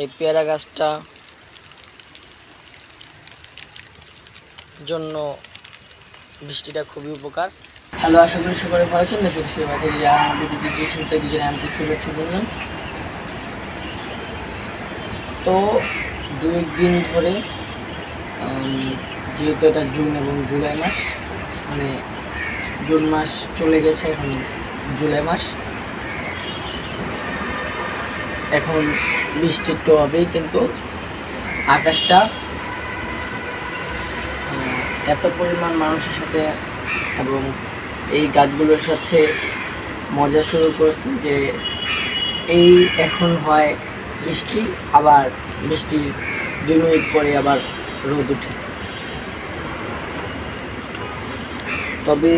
এই পেয়ারা গাছটা জন্য বৃষ্টিটা খুবই উপকার। হ্যালো, আশা করি সকলে ভালো আছেন। দেশ সেবা থেকে যারা আমার ভিডিওটি শুরু থেকে জানান আন্তরিক শুভেচ্ছা বললেন। তো দু একদিন ধরে যেহেতু এটা জুন এবং জুলাই মাস, মানে জুন মাস চলে গেছে, এখন জুলাই মাস, এখন বৃষ্টি একটু হবেই, কিন্তু আকাশটা এত পরিমাণ মানুষের সাথে এবং এই গাছগুলোর সাথে মজা শুরু করছে যে এই এখন হয় বৃষ্টি, আবার বৃষ্টির 2 মিনিট পরে আবার রোদ উঠে। তবে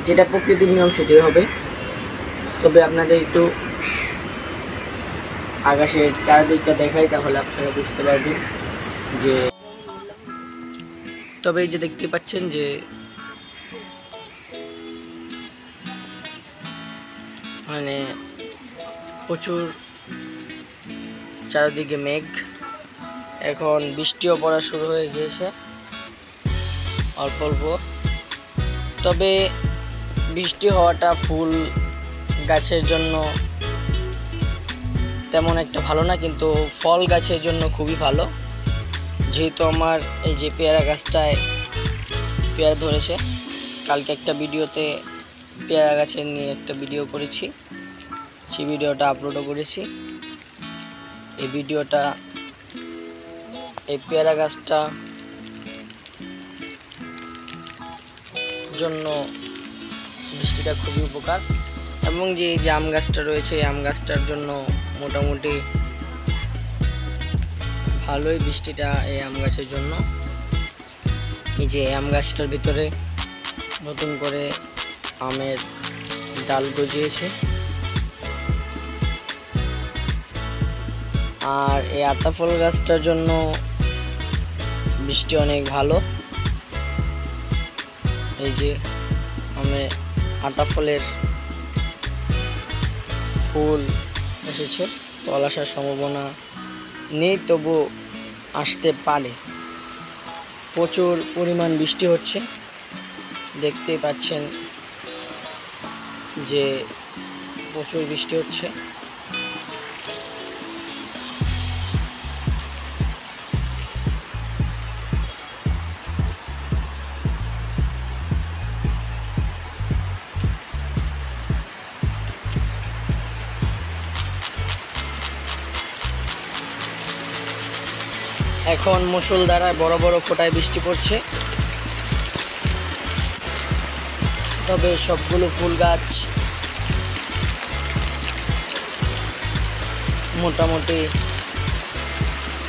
যেটা প্রকৃতির নিয়ম সেটাই হবে। তবে আপনাদের একটু আকাশের চারিদিকটা দেখাই, তাহলে আপনারা বুঝতে পারবেন যে, তবে এই যে দেখতে পাচ্ছেন যে মানে প্রচুর চারিদিকে মেঘ, এখন বৃষ্টিও পড়া শুরু হয়ে গিয়েছে অল্প অল্প। তবে বৃষ্টি হওয়াটা ফুল গাছের জন্য তেমন একটা ভালো না, কিন্তু ফল গাছের জন্য খুবই ভালো। যেহেতু আমার এই যে পেয়ারা গাছটায় পেয়ারা ধরেছে, কালকে একটা ভিডিওতে পেয়ারা গাছের নিয়ে একটা ভিডিও করেছি, সেই ভিডিওটা আপলোডও করেছি। এই ভিডিওটা এই পেয়ারা গাছটা জন্য বৃষ্টিটা খুবই উপকার, এবং যে আম গাছটা রয়েছে এই আম গাছটার জন্য মোটামুটি ভালোই বৃষ্টিটা এই আম গাছের জন্য। এই যে আম গাছটার ভিতরে নতুন করে আমের ডাল গজিয়েছে, আর এই আতা ফল গাছটার জন্য বৃষ্টি অনেক ভালো। এই যে আতা ফলের ফুল এসেছে, ফল আসার সম্ভাবনা নেই, তবু আসতে পারে। প্রচুর পরিমাণ বৃষ্টি হচ্ছে, দেখতেই পাচ্ছেন যে প্রচুর বৃষ্টি হচ্ছে। এখন মুষলধারায় বড় বড় ফোঁটায় বৃষ্টি পড়ছে। তবে সবগুলো ফুল গাছ মোটামুটি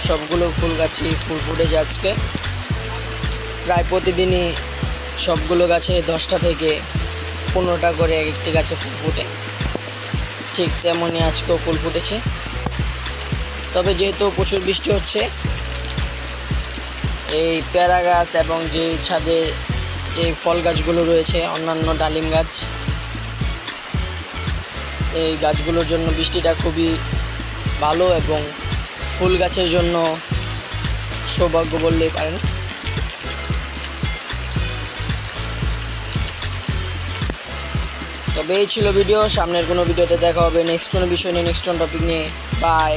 সবগুলো ফুল গাছই ফুল ফুটেছে আজকে। প্রায় প্রতিদিনই সবগুলো গাছে 10টা থেকে 15টা করে একটি গাছে ফুল ফুটে, ঠিক তেমনই আজকেও ফুল ফুটেছে। তবে যেহেতু প্রচুর বৃষ্টি হচ্ছে, এই পেয়ারা গাছ এবং যে ছাদে যে ফল গাছগুলো রয়েছে, অন্যান্য ডালিম গাছ, এই গাছগুলোর জন্য বৃষ্টিটা খুবই ভালো, এবং ফুল গাছের জন্য সৌভাগ্য বললেই পারেন। তবে এই ছিল ভিডিও, সামনের কোনো ভিডিওতে দেখা হবে নেক্সট কোনো বিষয় নিয়ে, নেক্সট কোনো টপিক নিয়ে। বাই।